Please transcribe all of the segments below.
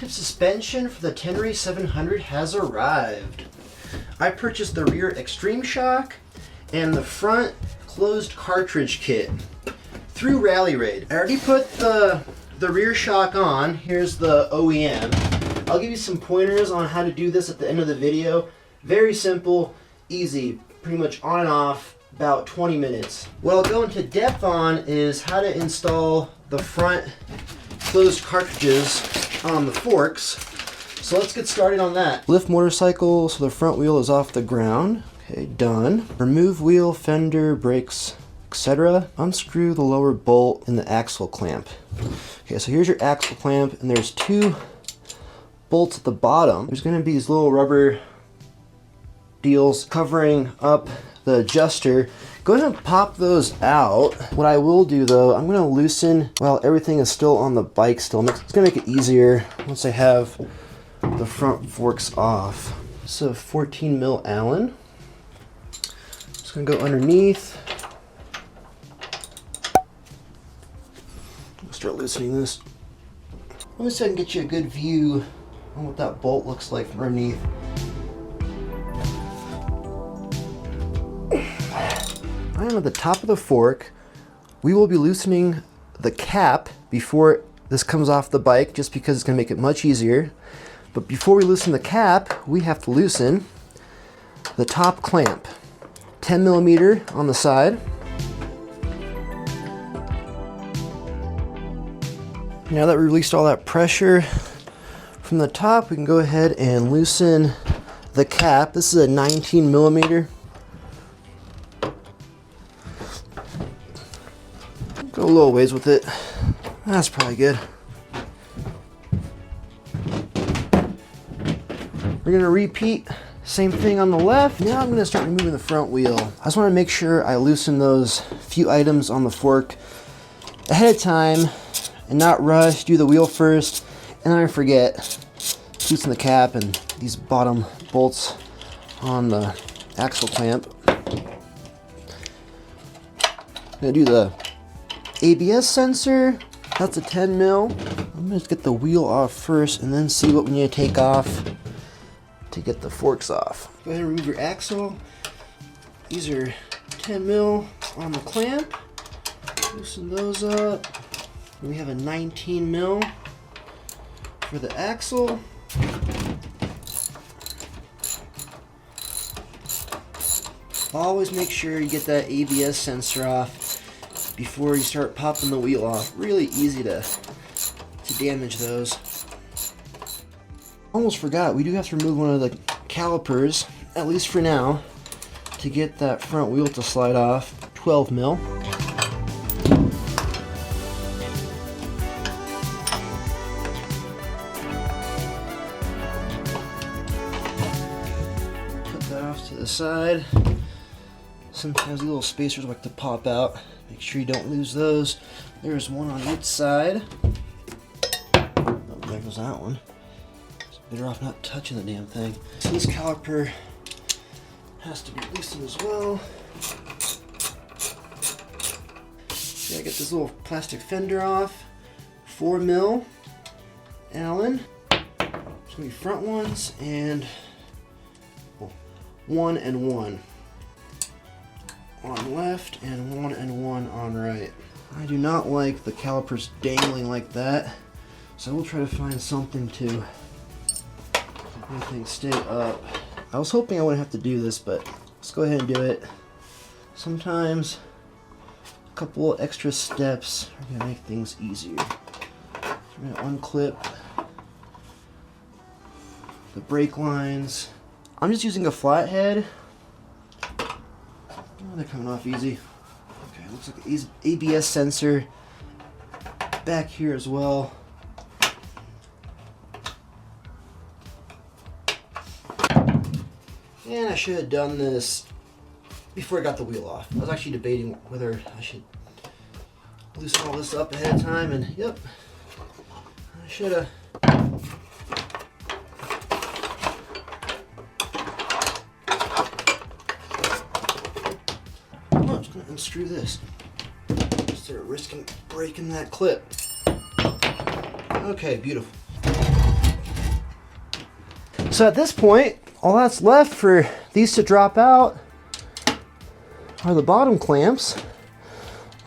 Tractive suspension for the Tenere 700 has arrived. I purchased the rear extreme shock and the front closed cartridge kit through RallyRaid. I already put the rear shock on. Here's the OEM. I'll give you some pointers on how to do this at the end of the video. Very simple, easy, pretty much on and off, about 20 minutes. What I'll go into depth on is how to install the front closed cartridges on the forks. So let's get started on that. Lift motorcycle so the front wheel is off the ground. Okay, done. Remove wheel, fender, brakes, etc. Unscrew the lower bolt in the axle clamp. Okay, so here's your axle clamp, and there's two bolts at the bottom. There's going to be these little rubber deals covering up the adjuster. Go ahead and pop those out. What I will do though, I'm going to loosen while everything is still on the bike still. It's going to make it easier once I have the front forks off. This is a 14 mil Allen. Just going to go underneath. I'll start loosening this. Let me see if I can get you a good view on what that bolt looks like from underneath. I am at the top of the fork. We will be loosening the cap before this comes off the bike, just because it's going to make it much easier. But before we loosen the cap, we have to loosen the top clamp. 10 millimeter on the side. Now that we released all that pressure from the top, we can go ahead and loosen the cap. This is a 19 millimeter. Go a little ways with it. That's probably good. We're gonna repeat same thing on the left. Now I'm gonna start removing the front wheel. I just wanna make sure I loosen those few items on the fork ahead of time and not rush, do the wheel first, and then I forget. Loosen the cap and these bottom bolts on the axle clamp. I'm gonna do the ABS sensor. That's a 10 mil. I'm gonna get the wheel off first and then see what we need to take off to get the forks off. Go ahead and remove your axle. These are 10 mil on the clamp. Loosen those up. And we have a 19 mil for the axle. Always make sure you get that ABS sensor off before you start popping the wheel off. Really easy to damage those. Almost forgot, we do have to remove one of the calipers, at least for now, to get that front wheel to slide off. 12 mil. Put that off to the side. Sometimes the little spacers like to pop out. Make sure you don't lose those. There's one on each side. Oh, there goes that one. Better off not touching the damn thing. So this caliper has to be loosened as well. Gotta get this little plastic fender off. 4 mil Allen. It's gonna be front ones and 1 and 1 on left and 1 and 1 on right. I do not like the calipers dangling like that, so we'll try to find something to make things stay up. I was hoping I wouldn't have to do this, but let's go ahead and do it. Sometimes a couple extra steps are gonna make things easier. So we're gonna unclip the brake lines. I'm just using a flathead. Oh, they're coming off easy. Okay, looks like an ABS sensor back here as well. And I should have done this before I got the wheel off. I was actually debating whether I should loosen all this up ahead of time, and yep, I should have. Oh, I'm just going to unscrew this. Instead of risking breaking that clip. Okay, beautiful. So at this point, all that's left for these to drop out are the bottom clamps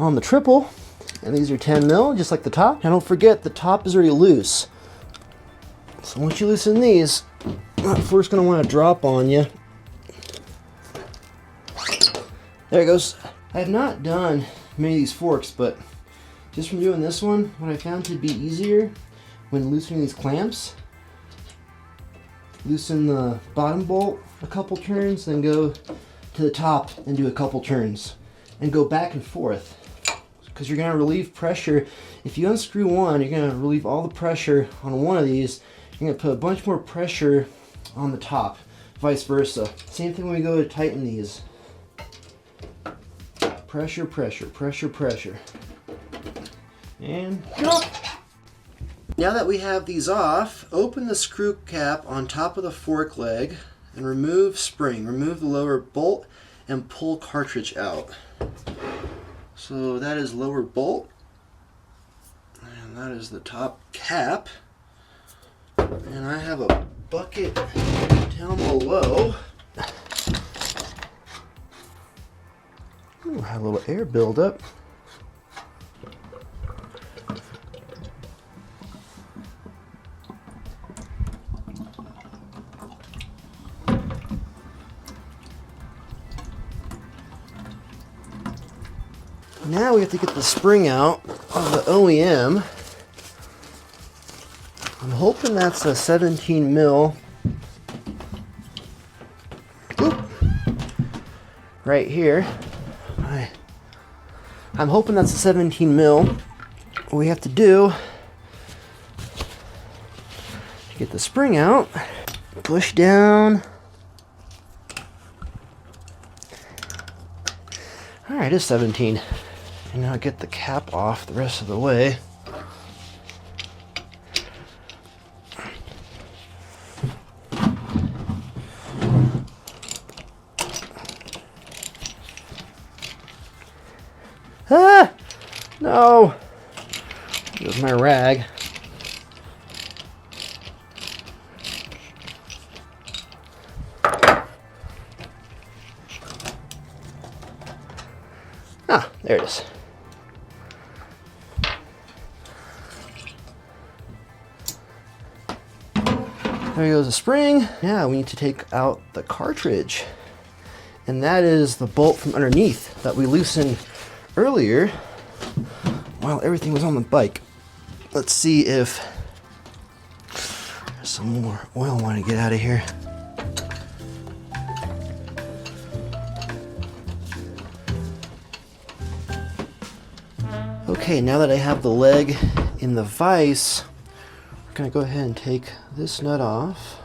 on the triple, and these are 10 mil, just like the top. Now don't forget, the top is already loose. So once you loosen these, that fork's gonna want to drop on you. There it goes. I have not done many of these forks, but just from doing this one, what I found to be easier when loosening these clamps, loosen the bottom bolt a couple turns, then go to the top and do a couple turns, and go back and forth, because you're going to relieve pressure. If you unscrew one, you're going to relieve all the pressure on one of these. You're going to put a bunch more pressure on the top, vice versa. Same thing when we go to tighten these. Pressure, pressure, pressure, pressure. And go. Now that we have these off, open the screw cap on top of the fork leg and remove spring. Remove the lower bolt and pull cartridge out. So that is lower bolt, and that is the top cap. And I have a bucket down below. Ooh, I have a little air buildup. Now we have to get the spring out of the OEM. I'm hoping that's a 17 mil. Oop. Right here. I'm hoping that's a 17 mil. What we have to do to get the spring out, push down. Alright, it's 17. And now get the cap off the rest of the way. Ah! No! There's my rag. Ah, there it is. There goes the spring. Now we need to take out the cartridge. And that is the bolt from underneath that we loosened earlier while everything was on the bike. Let's see if there's some more oil I want to get out of here. Okay, now that I have the leg in the vise, we're going to go ahead and take this nut off.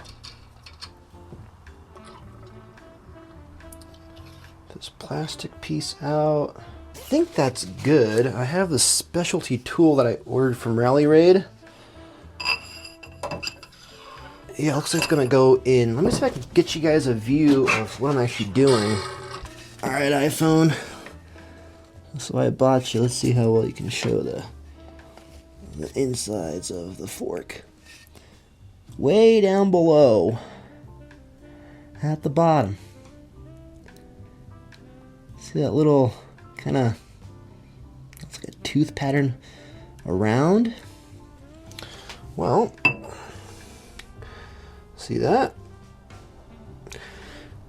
This plastic piece out. I think that's good. I have this specialty tool that I ordered from RallyRaid. Yeah, it looks like it's going to go in. Let me see if I can get you guys a view of what I'm actually doing. Alright, iPhone. That's why I bought you. Let's see how well you can show the insides of the fork. Way down below at the bottom. See that little kind of, it's like a tooth pattern around? Well, see that?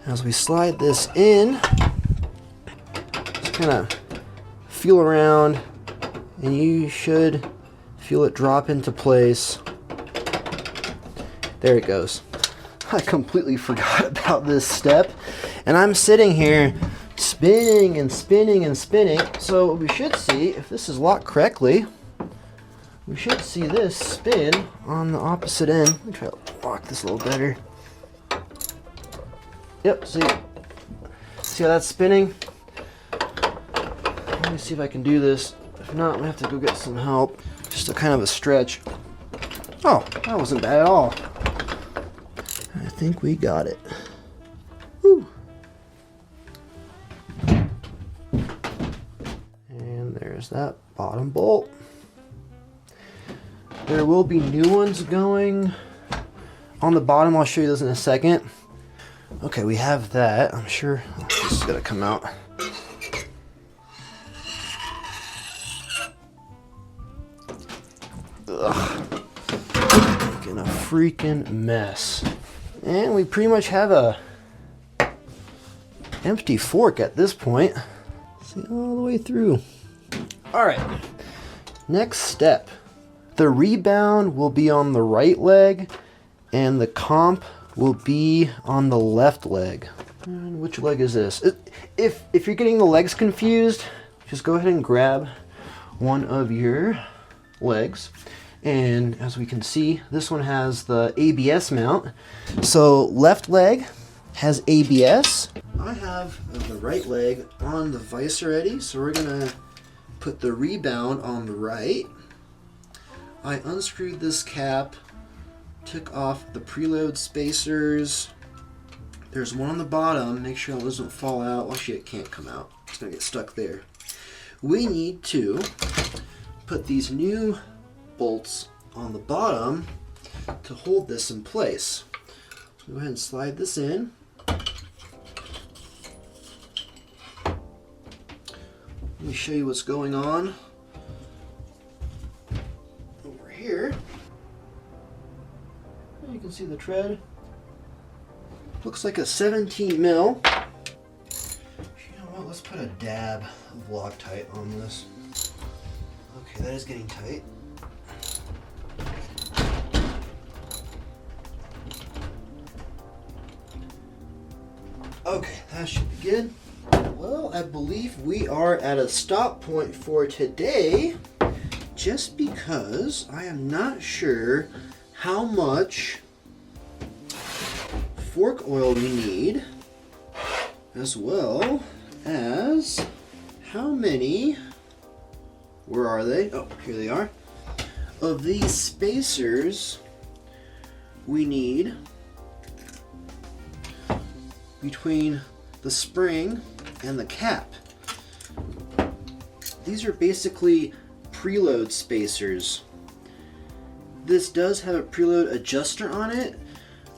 As we slide this in, just kind of feel around, and you should feel it drop into place. There it goes. I completely forgot about this step, and I'm sitting here spinning and spinning and spinning. So what we should see, if this is locked correctly, we should see this spin on the opposite end. Let me try to lock this a little better. Yep, see how that's spinning? Let me see if I can do this. If not, I'm gonna have to go get some help. Just a kind of a stretch. Oh, that wasn't bad at all. I think we got it. Woo. And there's that bottom bolt. There will be new ones going on the bottom. I'll show you those in a second. Okay, we have that. I'm sure this is gonna come out. Ugh. Making a freaking mess. And we pretty much have a empty fork at this point. See, all the way through. All right, next step. The rebound will be on the right leg and the comp will be on the left leg. And which leg is this? If you're getting the legs confused, just go ahead and grab one of your legs. And as we can see, this one has the ABS mount. So left leg has ABS. I have the right leg on the vise already, so we're gonna put the rebound on the right. I unscrewed this cap, took off the preload spacers. There's one on the bottom, make sure it doesn't fall out. Well, shit, it can't come out. It's gonna get stuck there. We need to put these new bolts on the bottom to hold this in place. So go ahead and slide this in. Let me show you what's going on over here. You can see the tread. Looks like a 17 mil. You know what? Let's put a dab of Loctite on this. Okay, that is getting tight. Okay, that should be good. Well, I believe we are at a stop point for today, just because I am not sure how much fork oil we need, as well as how many, where are they? Oh, here they are, of these spacers we need between the spring and the cap. These are basically preload spacers. This does have a preload adjuster on it,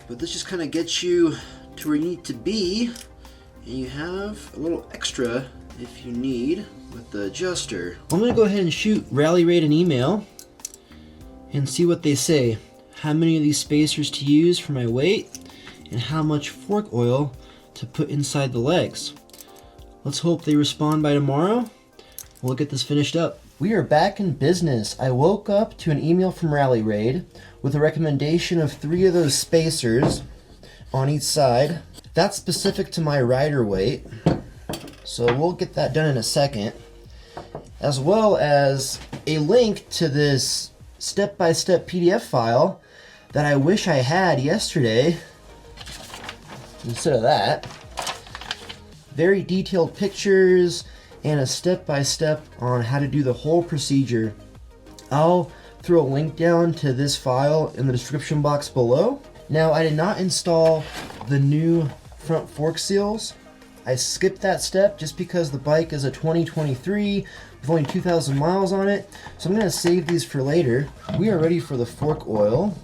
but this just kind of gets you to where you need to be, and you have a little extra if you need with the adjuster. I'm gonna go ahead and shoot RallyRaid an email and see what they say. How many of these spacers to use for my weight, and how much fork oil to put inside the legs. Let's hope they respond by tomorrow. We'll get this finished up. We are back in business. I woke up to an email from RallyRaid with a recommendation of 3 of those spacers on each side. That's specific to my rider weight, so we'll get that done in a second, as well as a link to this step-by-step PDF file that I wish I had yesterday instead of that. Very detailed pictures and a step-by-step on how to do the whole procedure. I'll throw a link down to this file in the description box below. Now, I did not install the new front fork seals. I skipped that step just because the bike is a 2023 with only 2,000 miles on it, so I'm going to save these for later. We are ready for the fork oil.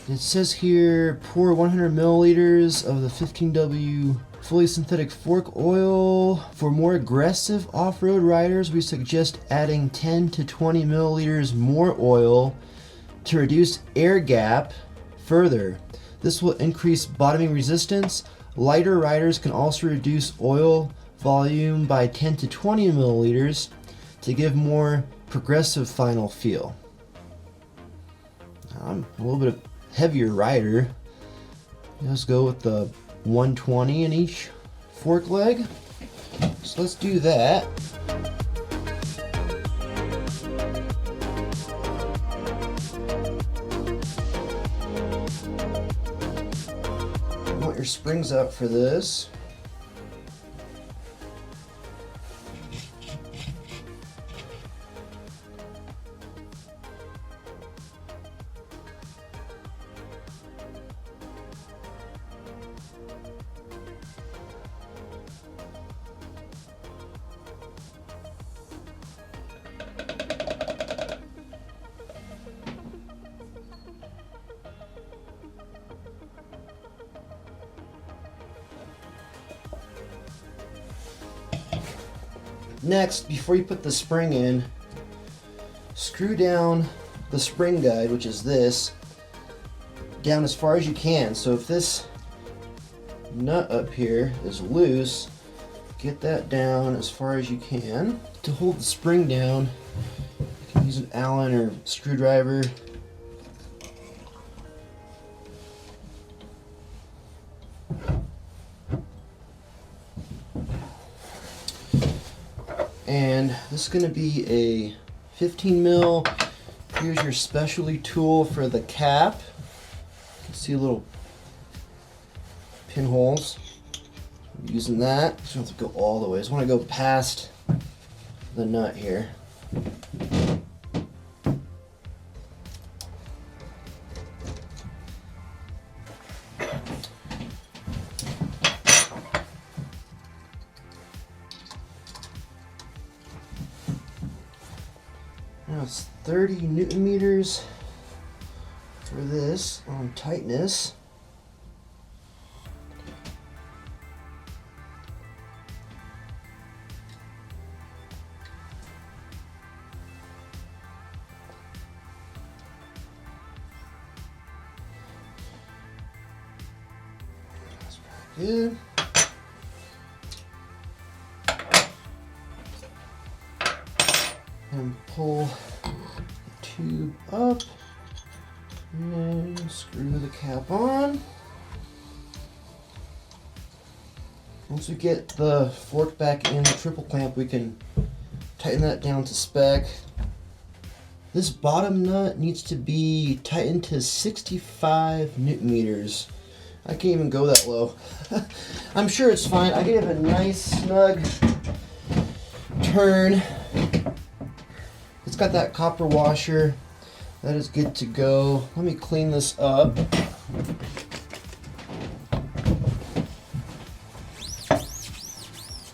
It says here, pour 100 milliliters of the 15W fully synthetic fork oil. For more aggressive off-road riders, we suggest adding 10 to 20 milliliters more oil to reduce air gap further. This will increase bottoming resistance. Lighter riders can also reduce oil volume by 10 to 20 milliliters to give more progressive final feel. I'm a little bit heavier rider. Let's go with the 120 in each fork leg. So let's do that. You want your springs up for this. Next, before you put the spring in, screw down the spring guide, which is this, down as far as you can. So if this nut up here is loose, get that down as far as you can. To hold the spring down, you can use an Allen or screwdriver. And this is going to be a 15 mil. Here's your specialty tool for the cap. You can see little pinholes. I'm using that. Just don't have to go all the way. I just want to go past the nut here. Now it's 30 Newton meters for this on tightness. That's pretty good. And pull the tube up and screw the cap on. Once we get the fork back in the triple clamp, we can tighten that down to spec. This bottom nut needs to be tightened to 65 Newton meters. I can't even go that low. I'm sure it's fine. I can have a nice snug turn. It's got that copper washer. That is good to go. Let me clean this up.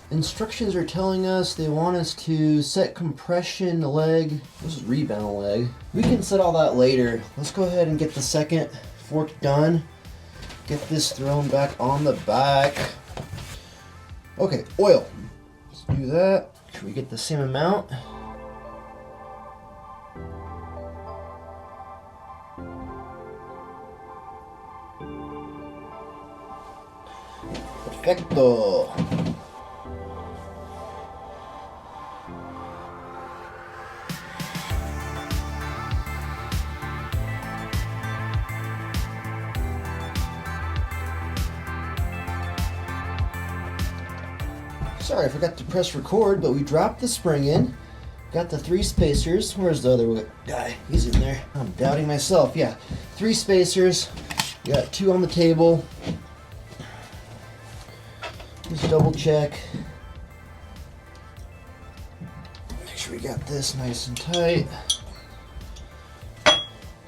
Instructions are telling us they want us to set compression leg. This is rebound leg. We can set all that later. Let's go ahead and get the second fork done. Get this thrown back on the back. Okay, oil. Let's do that. Should we get the same amount? Perfecto. Sorry, I forgot to press record, but we dropped the spring in. Got the 3 spacers. Where's the other guy? He's in there. I'm doubting myself. Yeah, 3 spacers. Got 2 on the table. Just double check. Make sure we got this nice and tight.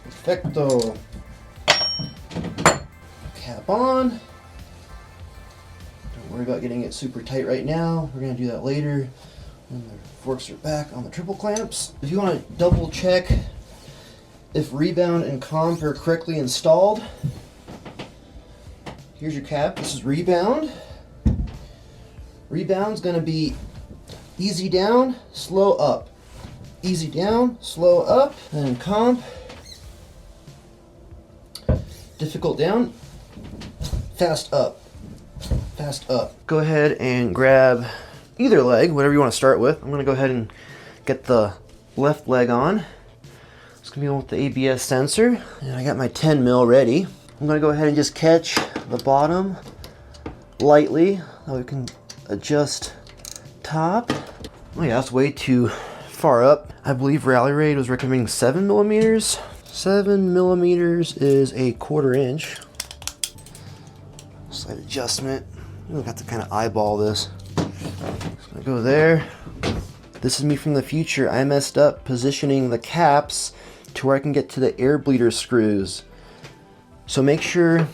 Perfecto. Cap on. Don't worry about getting it super tight right now. We're going to do that later when the forks are back on the triple clamps. If you want to double check if rebound and comp are correctly installed, here's your cap. This is rebound. Rebound's going to be easy down, slow up. Easy down, slow up. And comp, difficult down, fast up. Fast up. Go ahead and grab either leg, whatever you want to start with. I'm going to go ahead and get the left leg on. It's going to be on with the ABS sensor. And I got my 10 mil ready. I'm going to go ahead and just catch the bottom lightly so we can adjust top. Oh yeah, that's way too far up. I believe RallyRaid was recommending 7 millimeters. 7 millimeters is a 1/4 inch. Slight adjustment. You'll have to kind of eyeball this. Just gonna go there. This is me from the future. I messed up positioning the caps to where I can get to the air bleeder screws. So make sure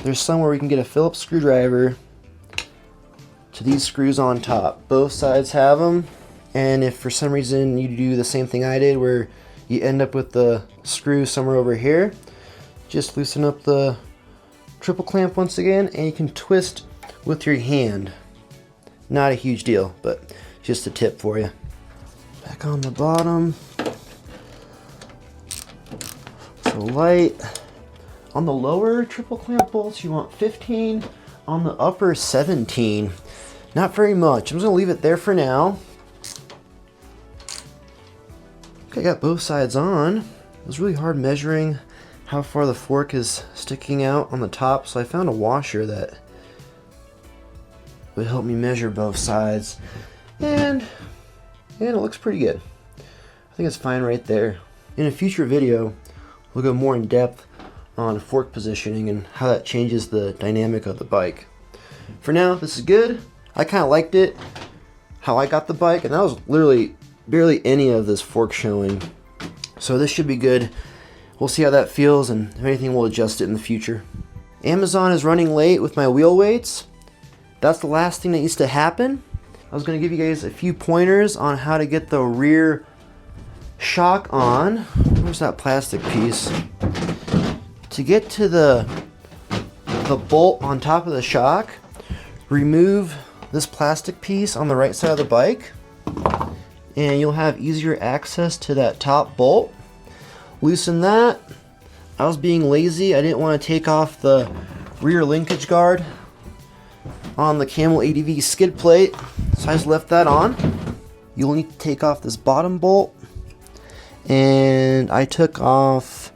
there's somewhere we can get a Phillips screwdriver to these screws on top. Both sides have them, and if for some reason you do the same thing I did where you end up with the screw somewhere over here, just loosen up the triple clamp once again and you can twist with your hand. Not a huge deal, but Just a tip for you. Back on the bottom. So light. On the lower triple clamp bolts, you want 15. On the upper, 17. Not very much. I'm just gonna leave it there for now. Okay, got both sides on. It was really hard measuring how far the fork is sticking out on the top, so I found a washer that would help me measure both sides. And it looks pretty good. I think it's fine right there. In a future video, we'll go more in depth on fork positioning and how that changes the dynamic of the bike. For now, this is good. I kind of liked it, how I got the bike, and that was literally barely any of this fork showing. So this should be good. We'll see how that feels, and if anything, we'll adjust it in the future. Amazon is running late with my wheel weights. That's the last thing that needs to happen. I was going to give you guys a few pointers on how to get the rear shock on. Where's that plastic piece? To get to the bolt on top of the shock, remove this plastic piece on the right side of the bike, and you'll have easier access to that top bolt. Loosen that. I was being lazy. I didn't want to take off the rear linkage guard on the Camel ADV skid plate, so I just left that on. You'll need to take off this bottom bolt, and I took off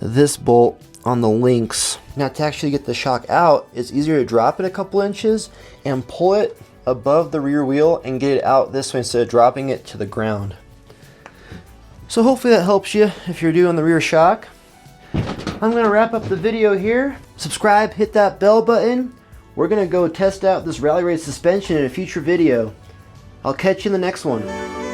this bolt on the links. Now, to actually get the shock out, it's easier to drop it a couple inches and pull it above the rear wheel and get it out this way instead of dropping it to the ground. So hopefully that helps you if you're doing the rear shock. I'm going to wrap up the video here. Subscribe, hit that bell button. We're going to go test out this RallyRaid suspension in a future video. I'll catch you in the next one.